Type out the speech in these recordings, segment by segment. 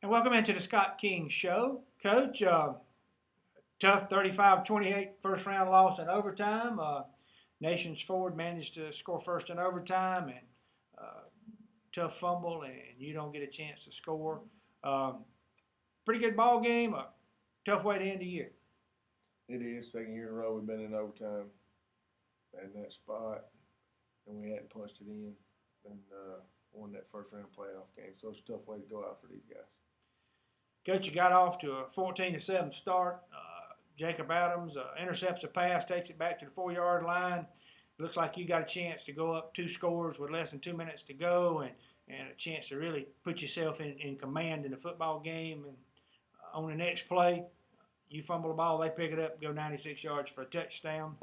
And welcome into the Scott King Show. Coach, tough 35-28 first round loss in overtime. Nations Ford managed to score first in overtime, and tough fumble, and you don't get a chance to score. Um, Pretty good ball game. Tough way to end the year. It is. Second year in a row we've been in overtime in that spot, and we hadn't punched it in and won that first round playoff game. So it's a tough way to go out for these guys. Coach, you got off to a 14-7 start. Jacob Adams intercepts a pass, takes it back to the 4-yard line. Looks like you got a chance to go up 2 scores with less than 2 minutes to go, and a chance to really put yourself in command in the football game. And on the next play, you fumble the ball, they pick it up, go 96 yards for a touchdown,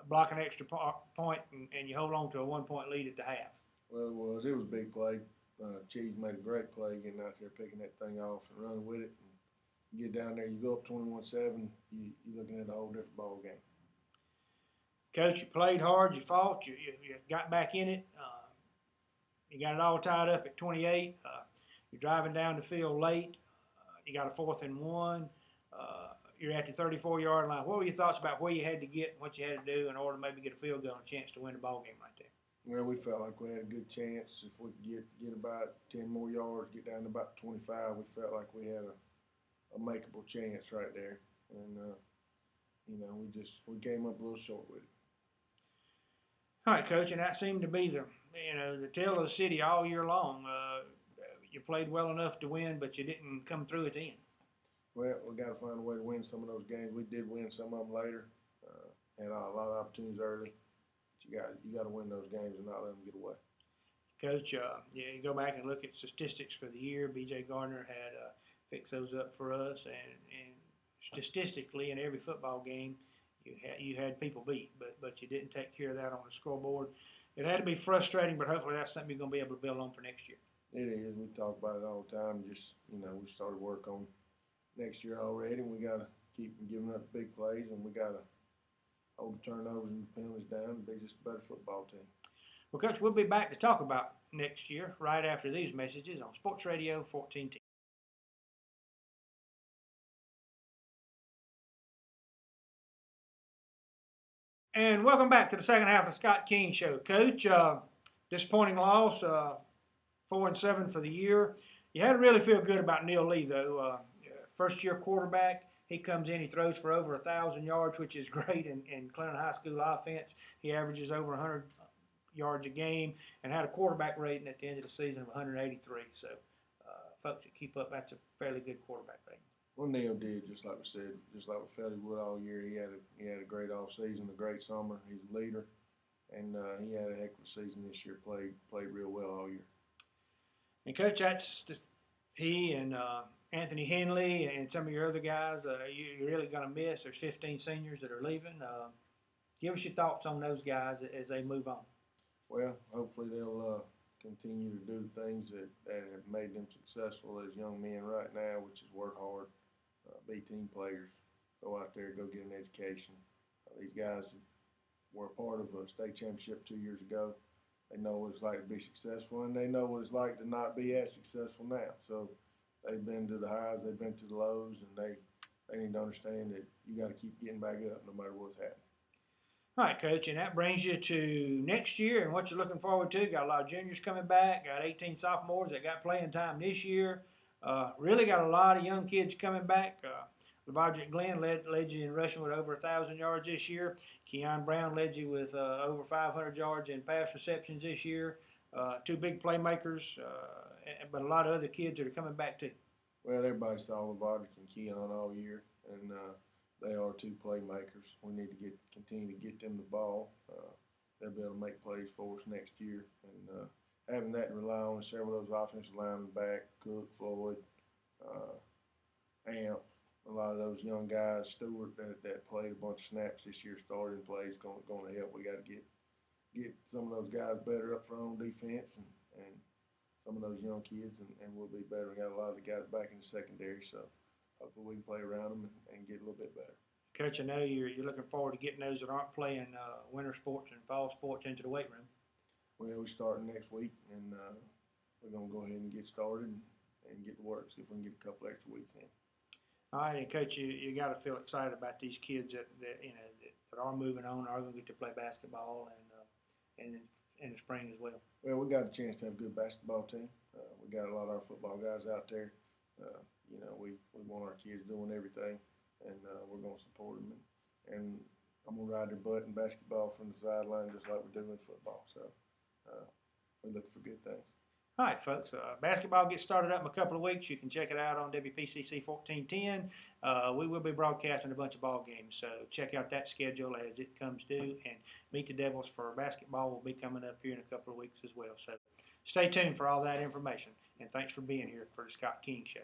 block an extra point, and you hold on to a 1-point lead at the half. Well, it was a big play. Cheese made a great play getting out there, picking that thing off and running with it. And get down there, you go up 21-7, you're looking at a whole different ball game. Coach, you played hard, you fought, you got back in it. You got it all tied up at 28. You're driving down the field late. You got a 4th and 1. You're at the 34-yard line. What were your thoughts about where you had to get and what you had to do in order to maybe get a field goal and a chance to win the ball game right there? Well, we felt like we had a good chance. If we could get about 10 more yards, get down to about 25, we felt like we had a makeable chance right there. And, we came up a little short with it. All right, Coach, and that seemed to be the tale of the city all year long. You played well enough to win, but you didn't come through at the end. Well, we got to find a way to win some of those games. We did win some of them later. Had a lot of opportunities early. But you got to win those games and not let them get away. Coach, you go back and look at statistics for the year. B.J. Gardner had fixed those up for us, and statistically in every football game, you had people beat, but you didn't take care of that on the scoreboard. It had to be frustrating, but hopefully that's something you're going to be able to build on for next year. It is. We talk about it all the time. Just, we started work on next year already, and we got to keep giving up big plays, and we got to hold the turnovers and the penalties down and be just a better football team. Well, Coach, we'll be back to talk about next year right after these messages on Sports Radio 1410. And welcome back to the second half of the Scott King Show. Coach, disappointing loss, 4-7 for the year. You had to really feel good about Neil Lee, though. First-year quarterback. He comes in, he throws for over 1,000 yards, which is great in Clinton High School offense. He averages over 100 yards a game and had a quarterback rating at the end of the season of 183. So, folks that keep up, that's a fairly good quarterback rating. Well, Neil did, just like we said, just like we felt he would all year. He had a great offseason, a great summer. He's a leader, and he had a heck of a season this year. Played real well all year. And Coach, he and Anthony Henley and some of your other guys, you're really going to miss. There's 15 seniors that are leaving. Give us your thoughts on those guys as they move on. Well, hopefully they'll continue to do the things that have made them successful as young men right now, which is work hard, be team players, go out there, go get an education. These guys were a part of a state championship 2 years ago. They know what it's like to be successful, and they know what it's like to not be as successful now. So they've been to the highs, they've been to the lows, and they need to understand that you got to keep getting back up no matter what's happening. All right, Coach, and that brings you to next year and what you're looking forward to. Got a lot of juniors coming back, got 18 sophomores that got playing time this year. Really got a lot of young kids coming back. LeVodrick Glenn led you in rushing with over 1,000 yards this year. Keon Brown led you with over 500 yards in pass receptions this year. 2 big playmakers, but a lot of other kids that are coming back too. Well, everybody saw LeVodrick and Keon all year, and they are 2 playmakers. We need to continue to get them the ball. They'll be able to make plays for us next year. And having that to rely on several of those offensive linemen back, Cook, Floyd, Amp, a lot of those young guys, Stewart, that played a bunch of snaps this year, starting plays, going to help. We got to get some of those guys better up front on defense and some of those young kids, and we'll be better. We got a lot of the guys back in the secondary, so hopefully we can play around them and get a little bit better. Coach, I know you're looking forward to getting those that aren't playing winter sports and fall sports into the weight room. Well, we're starting next week, and we're going to go ahead and get started and get to work, see if we can get a couple extra weeks in. All right, and Coach, you got to feel excited about these kids that that are moving on, are going to get to play basketball, and in the spring as well. Well, we got a chance to have a good basketball team. We got a lot of our football guys out there. We want our kids doing everything, and we're going to support them. And I'm going to ride their butt in basketball from the sideline just like we do in football. So we look for good things. All right, folks. Basketball gets started up in a couple of weeks. You can check it out on WPCC 1410. We will be broadcasting a bunch of ball games, so check out that schedule as it comes due. And Meet the Devils for basketball will be coming up here in a couple of weeks as well. So stay tuned for all that information. And thanks for being here for the Scott King Show.